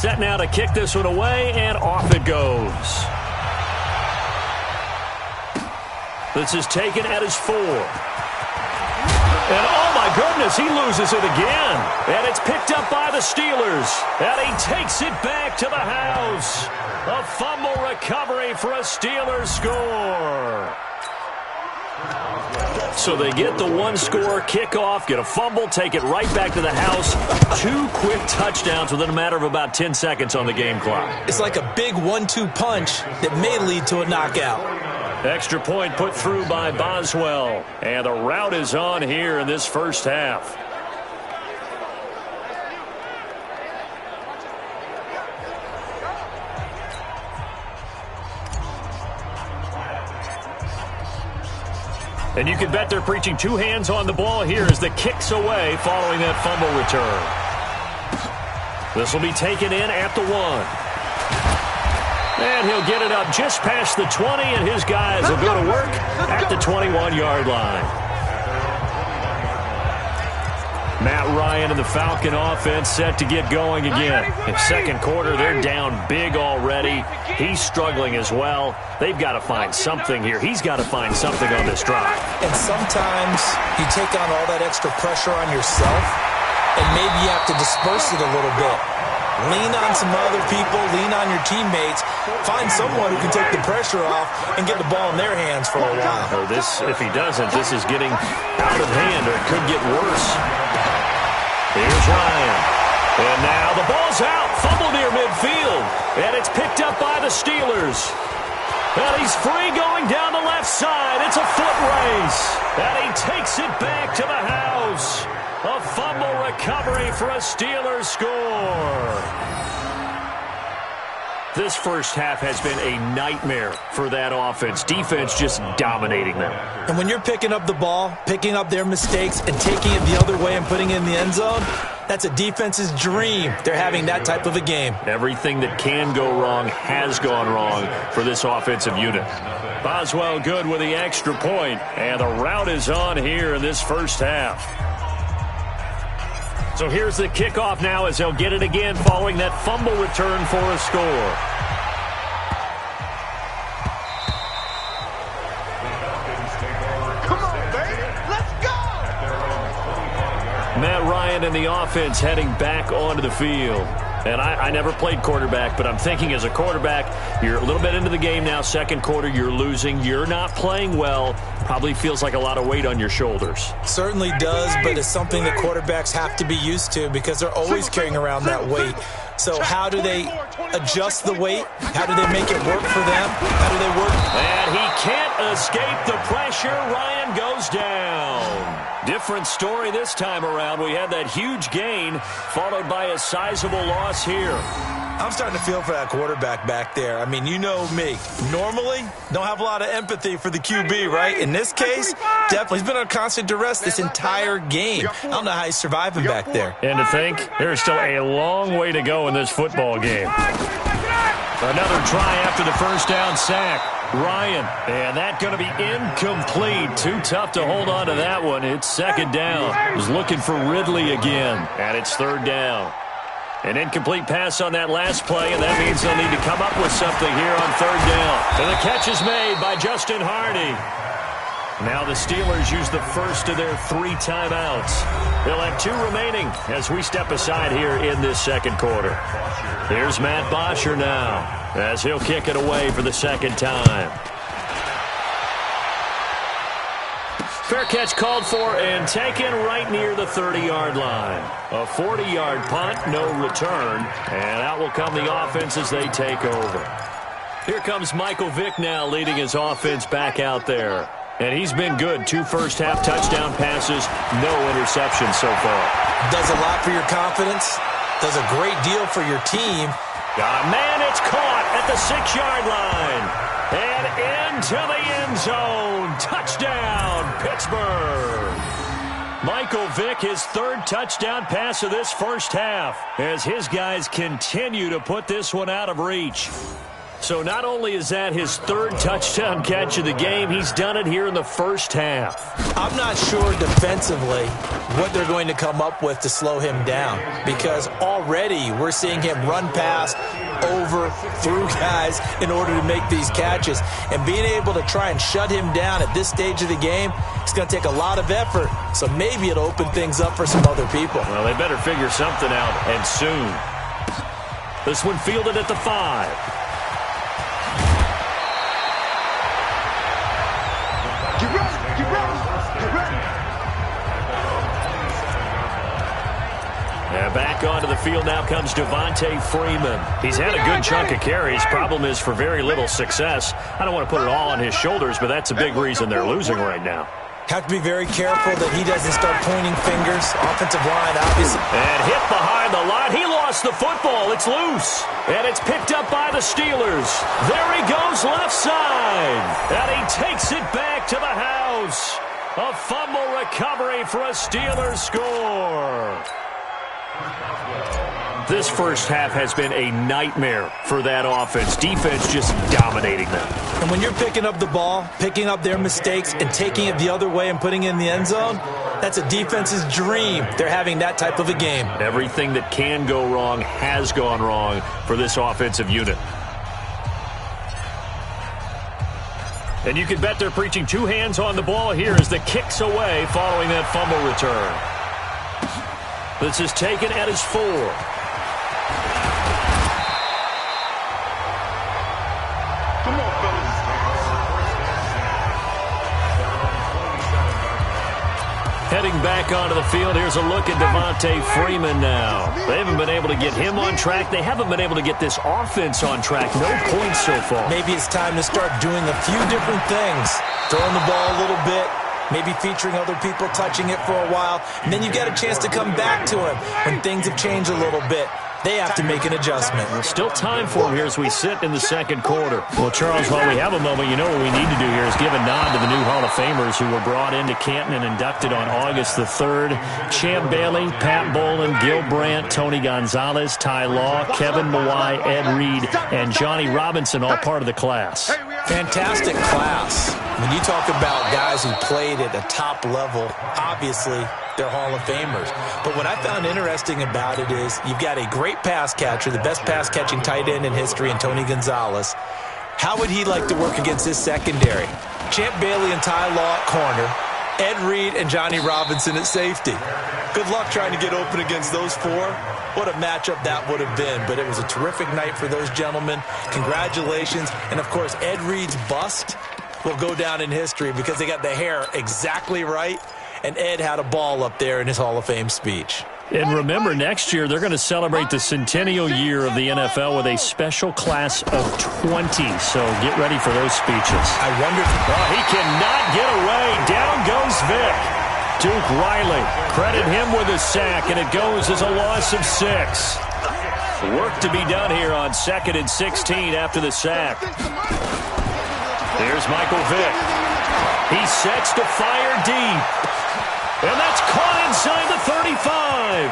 Set now to kick this one away, and off it goes. This is taken at his 4. And oh my goodness, he loses it again. And it's picked up by the Steelers. And he takes it back to the house. A fumble recovery for a Steelers score. So they get the one-score kickoff, get a fumble, take it right back to the house. 2 quick touchdowns within a matter of about 10 seconds on the game clock. It's like a big 1-2 punch that may lead to a knockout. Extra point put through by Boswell. And the route is on here in this first half. And you can bet they're preaching 2 hands on the ball here as the kick's away following that fumble return. This will be taken in at the 1. And he'll get it up just past the 20, and his guys will go to work at the 21-yard line. Matt Ryan and the Falcon offense set to get going again. In second quarter, they're down big already. He's struggling as well. They've got to find something here. He's got to find something on this drive. And sometimes you take on all that extra pressure on yourself, and maybe you have to disperse it a little bit. Lean on some other people, lean on your teammates. Find someone who can take the pressure off and get the ball in their hands for a while. Or if he doesn't, this is getting out of hand, or it could get worse. Here's Ryan. And now the ball's out. Fumble near midfield. And it's picked up by the Steelers. And he's free going down the left side. It's a foot race. And he takes it back to the house. A fumble recovery for a Steelers score. This first half has been a nightmare for that offense. Defense just dominating them. And when you're picking up the ball, picking up their mistakes, and taking it the other way and putting it in the end zone, that's a defense's dream. They're having that type of a game. Everything that can go wrong has gone wrong for this offensive unit. Boswell good with the extra point, and the route is on here in this first half. So here's the kickoff now as they'll get it again following that fumble return for a score. Come on, baby. Let's go! Matt Ryan and the offense heading back onto the field. And I never played quarterback, but I'm thinking as a quarterback, you're a little bit into the game now. Second quarter, you're losing. You're not playing well. Probably feels like a lot of weight on your shoulders. Certainly does, but it's something that quarterbacks have to be used to because they're always carrying around that weight. So how do they adjust the weight? How do they make it work for them? How do they work? And he can't escape the pressure. Ryan goes down. Different story this time around. We had that huge gain followed by a sizable loss here. I'm starting to feel for that quarterback back there. I mean, you know me. Normally, don't have a lot of empathy for the QB, right? In this case, definitely. He's been on constant duress this entire game. I don't know how he's surviving back there. And to think, there's still a long way to go in this football game. Another try after the first down sack. Ryan, and that going to be incomplete. Too tough to hold on to that one. It's second down. He's looking for Ridley again, and it's third down. An incomplete pass on that last play, and that means they'll need to come up with something here on third down. And the catch is made by Justin Hardy. Now the Steelers use the first of their 3 timeouts. They'll have 2 remaining as we step aside here in this second quarter. Here's Matt Bosher now as he'll kick it away for the second time. Fair catch called for and taken right near the 30-yard line. A 40-yard punt, no return, and out will come the offense as they take over. Here comes Michael Vick now leading his offense back out there. And he's been good. 2 first-half touchdown passes, no interceptions so far. Does a lot for your confidence. Does a great deal for your team. Got a man, it's caught at the 6-yard line. And into the end zone. Touchdown, Pittsburgh. Michael Vick, his 3rd touchdown pass of this first half as his guys continue to put this one out of reach. So not only is that his third touchdown catch of the game, he's done it here in the first half. I'm not sure defensively what they're going to come up with to slow him down, because already we're seeing him run past, over, through guys in order to make these catches. And being able to try and shut him down at this stage of the game, it's going to take a lot of effort. So maybe it'll open things up for some other people. Well, they better figure something out, and soon. This one fielded at the 5. And back onto the field now comes Devontae Freeman. He's had a good chunk of carries. Problem is for very little success. I don't want to put it all on his shoulders, but that's a big reason they're losing right now. Have to be very careful that he doesn't start pointing fingers. Offensive line, obviously. And hit behind the line. He lost the football. It's loose. And it's picked up by the Steelers. There he goes left side. And he takes it back to the house. A fumble recovery for a Steelers score. This first half has been a nightmare for that offense. Defense just dominating them. And when you're picking up the ball, picking up their mistakes, and taking it the other way and putting it in the end zone, that's a defense's dream. They're having that type of a game. Everything that can go wrong has gone wrong for this offensive unit. And you can bet they're preaching two hands on the ball here as the kick's away following that fumble return. This is taken at his 4. Come on, fellas. Heading back onto the field, here's a look at Devontae Freeman now. They haven't been able to get him on track. They haven't been able to get this offense on track. No points so far. Maybe it's time to start doing a few different things. Throwing the ball a little bit. Maybe featuring other people, touching it for a while. And then you get a chance to come back to him when things have changed a little bit. They have to make an adjustment. There's still time for him here as we sit in the second quarter. Well, Charles, while we have a moment, you know what we need to do here is give a nod to the new Hall of Famers who were brought into Canton and inducted on August the 3rd. Champ Bailey, Pat Bolin, Gil Brandt, Tony Gonzalez, Ty Law, Kevin Mawai, Ed Reed, and Johnny Robinson, all part of the class. Fantastic class. When you talk about guys who played at the top level, obviously they're Hall of Famers. But what I found interesting about it is you've got a great pass catcher, the best pass-catching tight end in history, in Tony Gonzalez. How would he like to work against his secondary? Champ Bailey and Ty Law at corner, Ed Reed and Johnny Robinson at safety. Good luck trying to get open against those 4. What a matchup that would have been. But it was a terrific night for those gentlemen. Congratulations. And, of course, Ed Reed's bust will go down in history because they got the hair exactly right. And Ed had a ball up there in his Hall of Fame speech. And remember, next year they're going to celebrate the centennial year of the NFL with a special class of 20. So get ready for those speeches. I wonder. He cannot get away. Down goes Vic. Duke Riley, credit him with a sack, and it goes as a loss of 6. Work to be done here on 2nd and 16 after the sack. There's Michael Vick. He sets to fire deep. And that's caught inside the 35.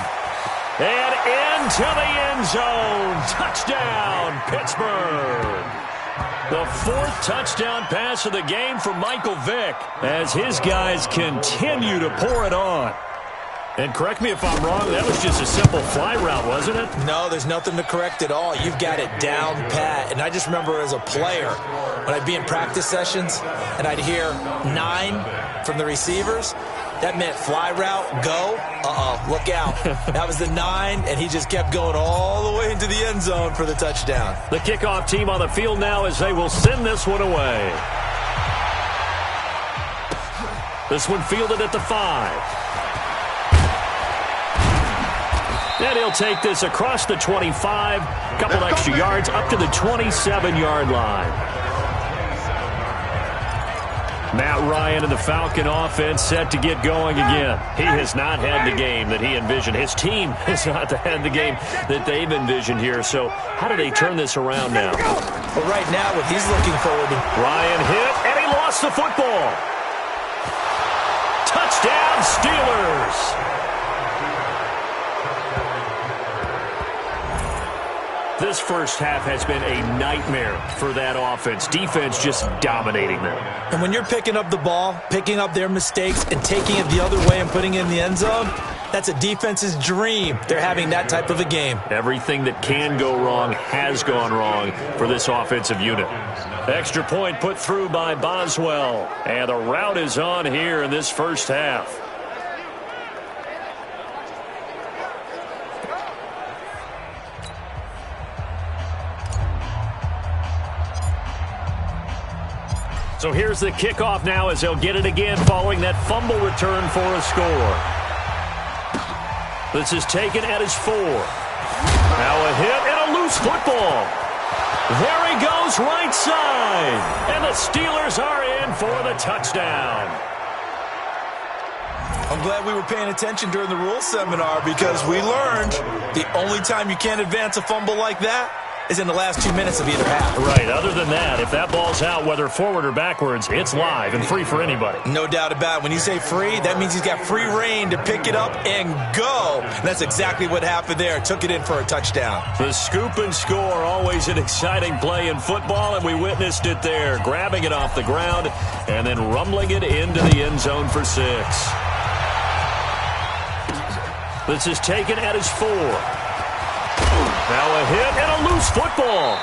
And into the end zone. Touchdown, Pittsburgh. The 4th touchdown pass of the game for Michael Vick as his guys continue to pour it on. And correct me if I'm wrong, that was just a simple fly route, wasn't it? No, there's nothing to correct at all. You've got it down pat. And I just remember as a player, when I'd be in practice sessions and I'd hear 9 from the receivers, that meant fly route, go, look out. That was the 9, and he just kept going all the way into the end zone for the touchdown. The kickoff team on the field now as they will send this one away. This one fielded at the 5. And he'll take this across the 25, couple extra yards up to the 27-yard line. Matt Ryan and the Falcon offense set to get going again. He has not had the game that he envisioned. His team has not had the game that they've envisioned here. So how do they turn this around now? Well, right now, what he's looking forward to. Ryan hit, and he lost the football. Touchdown, Steelers. This first half has been a nightmare for that offense. Defense just dominating them. And when you're picking up the ball, picking up their mistakes, and taking it the other way and putting it in the end zone, that's a defense's dream. They're having that type of a game. Everything that can go wrong has gone wrong for this offensive unit. Extra point put through by Boswell. And the route is on here in this first half. So here's the kickoff now as they'll get it again following that fumble return for a score. This is taken at his 4. Now a hit and a loose football. There he goes right side. And the Steelers are in for the touchdown. I'm glad we were paying attention during the rules seminar because we learned the only time you can't advance a fumble like that is in the last 2 minutes of either half. Right. Other than that, if that ball's out, whether forward or backwards, it's live and free for anybody. No doubt about it. When you say free, that means he's got free reign to pick it up and go. And that's exactly what happened there. Took it in for a touchdown. The scoop and score, always an exciting play in football, and we witnessed it there. Grabbing it off the ground and then rumbling it into the end zone for 6. This is taken at his 4. Now a hit and a loose football.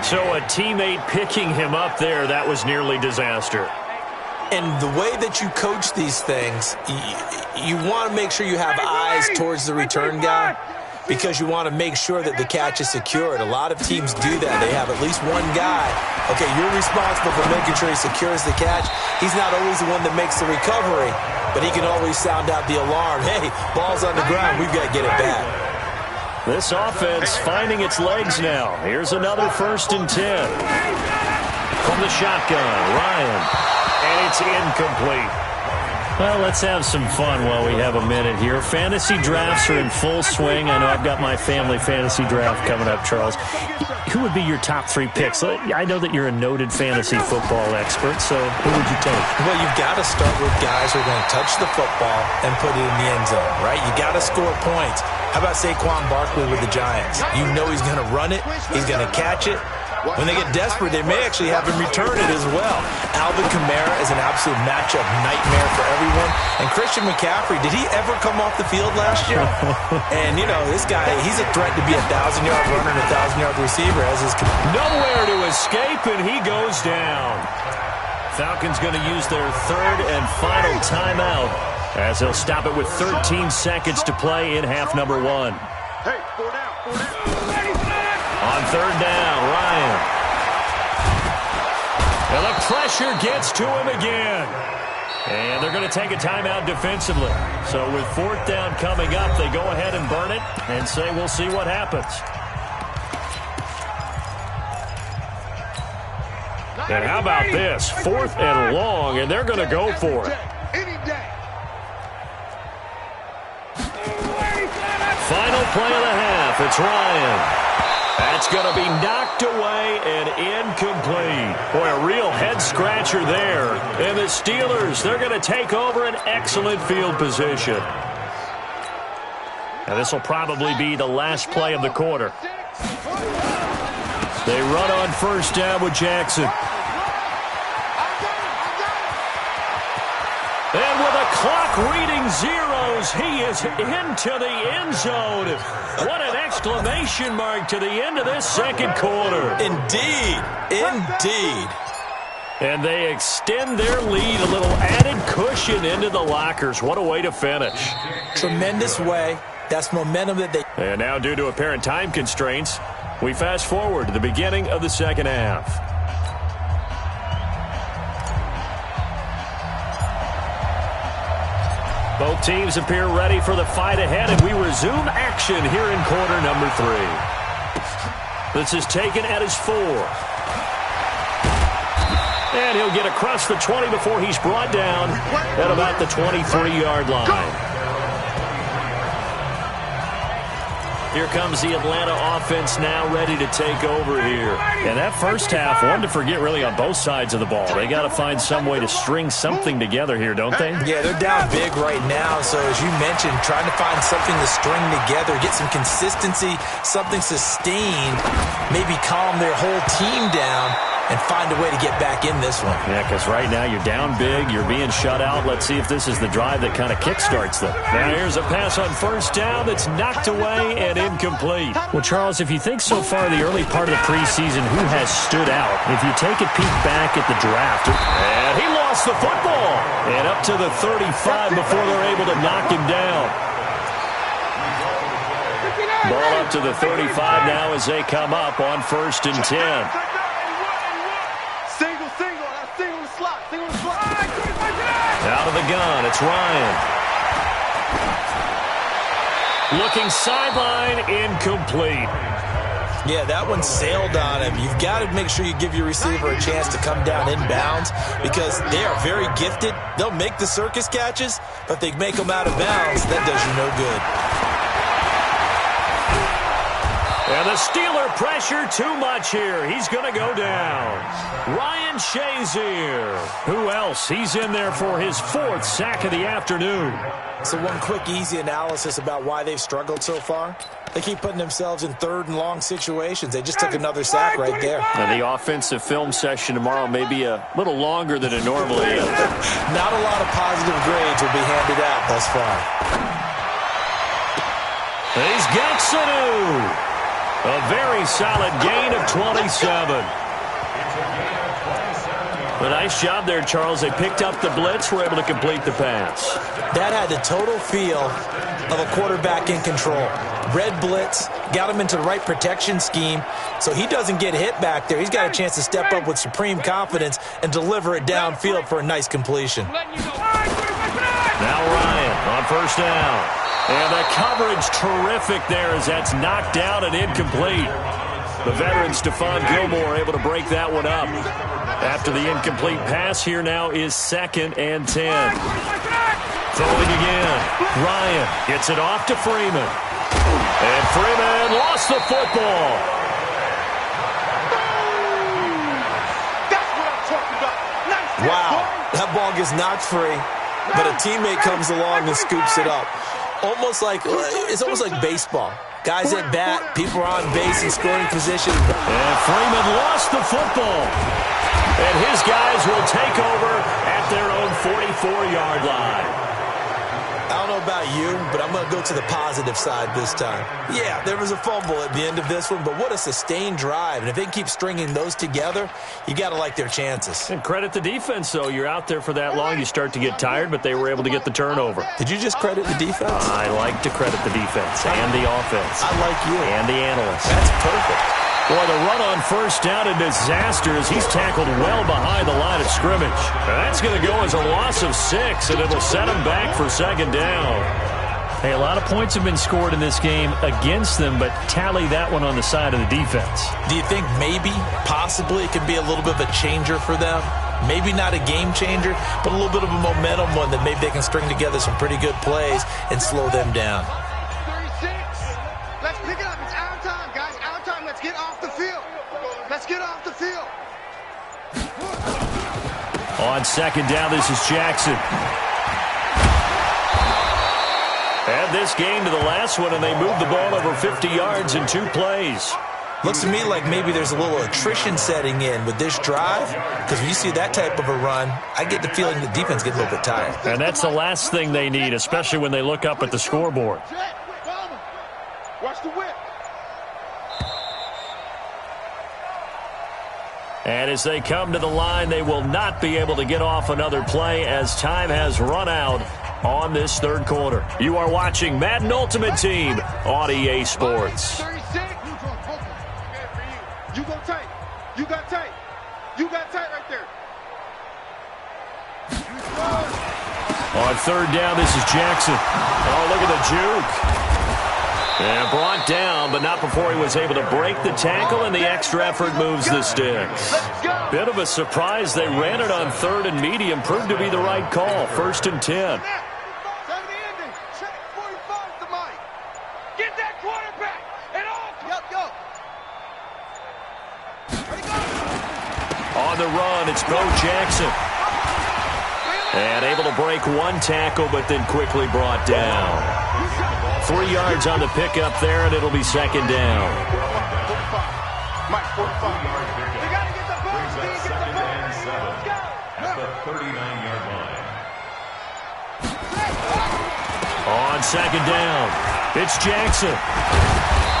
So a teammate picking him up there, that was nearly disaster. And the way that you coach these things, you want to make sure you have eyes towards the return guy because you want to make sure that the catch is secured. A lot of teams do that. They have at least one guy. Okay, you're responsible for making sure he secures the catch. He's not always the one that makes the recovery, but he can always sound out the alarm. Hey, ball's on the ground. We've got to get it back. This offense finding its legs now. Here's another 1st and 10. From the shotgun, Ryan. And it's incomplete. Well, let's have some fun while we have a minute here. Fantasy drafts are in full swing. I know I've got my family fantasy draft coming up, Charles. Who would be your top 3 picks? I know that you're a noted fantasy football expert, so who would you take? Well, you've got to start with guys who are going to touch the football and put it in the end zone, right? You got to score points. How about Saquon Barkley with the Giants? You know he's going to run it. He's going to catch it. When they get desperate, they may actually have him return it as well. Alvin Kamara is an absolute matchup nightmare for everyone. And Christian McCaffrey, did he ever come off the field last year? And, you know, this guy, he's a threat to be a 1,000-yard runner and a 1,000-yard receiver. As his nowhere to escape, and he goes down. Falcons going to use their 3rd and final timeout as they'll stop it with 13 seconds to play in half number 1. Hey, 4 down. On 3rd down, Ryan. And the pressure gets to him again. And they're going to take a timeout defensively. So with 4th down coming up, they go ahead and burn it and say we'll see what happens. And how about this? 4th and long, and they're going to go for it. Final play of the half. It's Ryan. That's going to be knocked away and incomplete. Boy, a real head-scratcher there. And the Steelers, they're going to take over an excellent field position. Now, this will probably be the last play of the quarter. They run on 1st down with Jackson. And with a clock reading zeros, he is into the end zone. What an exclamation mark to the end of this second quarter. Indeed. Indeed. And they extend their lead, a little added cushion into the lockers. What a way to finish. Tremendous way. That's momentum that they... And now, due to apparent time constraints, we fast forward to the beginning of the second half. Both teams appear ready for the fight ahead, and we resume action here in quarter number 3. This is taken at his 4. And he'll get across the 20 before he's brought down at about the 23-yard line. Here comes the Atlanta offense now ready to take over here. And that first half, one to forget really on both sides of the ball. They got to find some way to string something together here, don't they? Yeah, they're down big right now. So as you mentioned, trying to find something to string together, get some consistency, something sustained, maybe calm their whole team down and find a way to get back in this one. Yeah, because right now you're down big, you're being shut out. Let's see if this is the drive that kind of kickstarts them. Now here's a pass on first down that's knocked away and incomplete. Well, Charles, if you think so far the early part of the preseason, who has stood out? If you take a peek back at the draft, and he lost the football. And up to the 35 before they're able to knock him down. Ball up to the 35 now as they come up on 1st and 10. Out of the gun, it's Ryan. Looking sideline, incomplete. Yeah, that one sailed on him. You've got to make sure you give your receiver a chance to come down inbounds because they are very gifted. They'll make the circus catches, but they make them out of bounds. That does you no good. And the Steeler pressure too much here. He's going to go down. Ryan Shazier. Who else? He's in there for his 4th sack of the afternoon. So one quick, easy analysis about why they've struggled so far. They keep putting themselves in 3rd and long situations. They just took another sack right there. And the offensive film session tomorrow may be a little longer than it normally is. Not a lot of positive grades will be handed out thus far. He's got Sanu. A very solid gain of 27. A nice job there, Charles. They picked up the blitz, were able to complete the pass. That had the total feel of a quarterback in control. Red blitz, got him into the right protection scheme, so he doesn't get hit back there. He's got a chance to step up with supreme confidence and deliver it downfield for a nice completion. Now Ryan on 1st down. And the coverage terrific there as that's knocked down and incomplete. The veteran Stephon Gilmore able to break that one up. After the incomplete pass, here now is 2nd and 10. Throwing again. Ryan gets it off to Freeman. And Freeman lost the football. Wow, that ball gets knocked free, but a teammate comes along and scoops it up. It's almost like baseball. Guys at bat, people are on base in scoring position. And Freeman lost the football. And his guys will take over at their own 44-yard line. I don't know about you, but I'm going to go to the positive side this time. Yeah, there was a fumble at the end of this one, but what a sustained drive. And if they keep stringing those together, you got to like their chances. And credit the defense, though. You're out there for that long, you start to get tired, but they were able to get the turnover. Did you just credit the defense? I like to credit the defense and the offense. I like you. And the analysts. That's perfect. Boy, the run on 1st down, a disaster as he's tackled well behind the line of scrimmage. That's going to go as a loss of 6, and it'll set him back for 2nd down. Hey, a lot of points have been scored in this game against them, but tally that one on the side of the defense. Do you think maybe, possibly, it could be a little bit of a changer for them? Maybe not a game changer, but a little bit of a momentum one that maybe they can string together some pretty good plays and slow them down. 36. Let's pick it up. It's our time, guys. Our time. Let's get off the field. Let's get off the field. On 2nd down, this is Jackson. Add this game to the last one, and they moved the ball over 50 yards in 2 plays. Looks to me like maybe there's a little attrition setting in with this drive, because when you see that type of a run, I get the feeling the defense gets a little bit tired. And that's the last thing they need, especially when they look up at the scoreboard. Watch the whip. And as they come to the line, they will not be able to get off another play as time has run out on this 3rd quarter. You are watching Madden Ultimate Team on EA Sports. 36. You go tight. You got tight. You got tight right there. On 3rd down, this is Jackson. Oh, look at the juke. And brought down, but not before he was able to break the tackle, and the extra effort moves the sticks. Bit of a surprise. They ran it on 3rd and medium. Proved to be the right call. 1st and 10. Get that quarterback. the run. It's Bo Jackson. And able to break one tackle, but then quickly brought down. 3 yards on the pickup there, and it'll be second down. Mike, 45 yards. We got to get the ball. Get the ball. Let's go. At the 39-yard line. On second down, it's Jackson.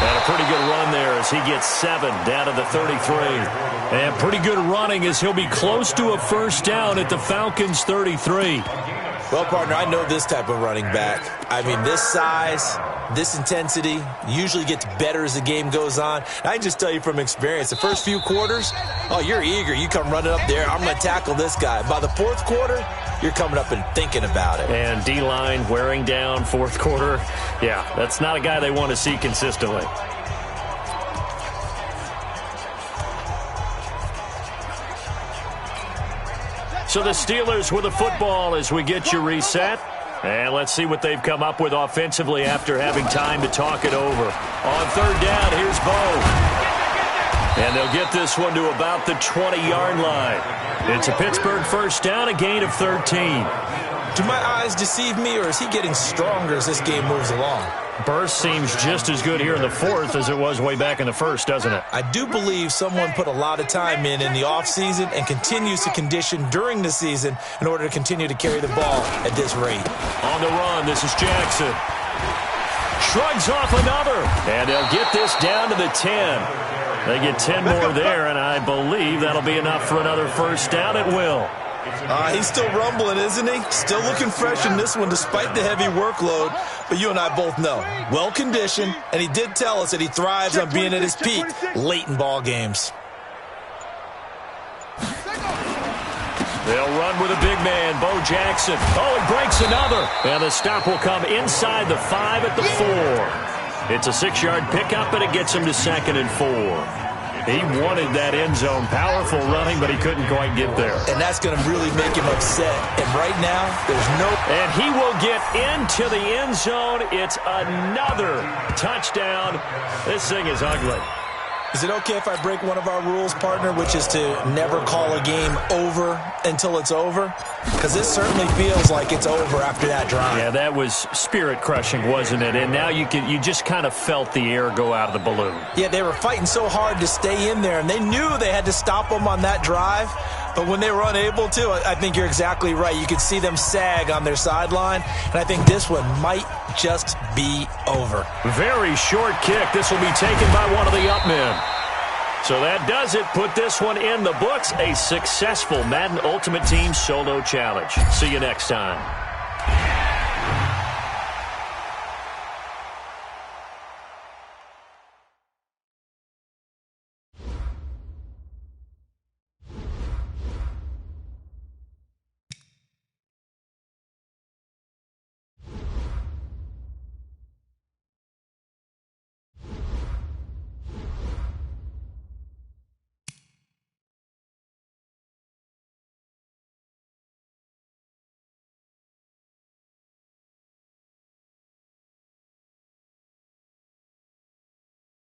And a pretty good run there as he gets 7 down to the 33. And pretty good running as he'll be close to a first down at the Falcons' 33. Well, partner, I know this type of running back. I mean, this size, this intensity usually gets better as the game goes on. I can just tell you from experience, the first few quarters, oh, you're eager. You come running up there, I'm going to tackle this guy. By the fourth quarter, you're coming up and thinking about it. And D-line wearing down fourth quarter. Yeah, that's not a guy they want to see consistently. So the Steelers with the football as we get you reset. And let's see what they've come up with offensively after having time to talk it over. On third down, here's Bo. And they'll get this one to about the 20-yard line. It's a Pittsburgh first down, a gain of 13. Do my eyes deceive me, or is he getting stronger as this game moves along? Burst seems just as good here in the fourth as it was way back in the first, doesn't it? I do believe someone put a lot of time in the offseason and continues to condition during the season in order to continue to carry the ball at this rate. On the run, this is Jackson. Shrugs off another, and they'll get this down to the 10. They get 10 more there, and I believe that'll be enough for another first down at will. He's still rumbling, isn't he? Still looking fresh in this one despite the heavy workload. But you and I both know, well-conditioned, and he did tell us that he thrives on being at his peak late in ball games. They'll run with a big man, Bo Jackson. Oh, he breaks another. And the stop will come inside the 5 at the 4. It's a 6-yard pickup, and it gets him to 2nd and 4. He wanted that end zone. Powerful running, but he couldn't quite get there. And that's going to really make him upset. And right now, there's no... And he will get into the end zone. It's another touchdown. This thing is ugly. Is it okay if I break one of our rules, partner, which is to never call a game over until it's over? Because this certainly feels like it's over after that drive. Yeah, that was spirit-crushing, wasn't it? And now you just kind of felt the air go out of the balloon. Yeah, they were fighting so hard to stay in there, and they knew they had to stop them on that drive. But when they were unable to, I think you're exactly right. You could see them sag on their sideline, and I think this one might just be over. Very short kick. This will be taken by one of the up men. So that does it. Put this one in the books. A successful Madden Ultimate Team Solo Challenge. See you next time.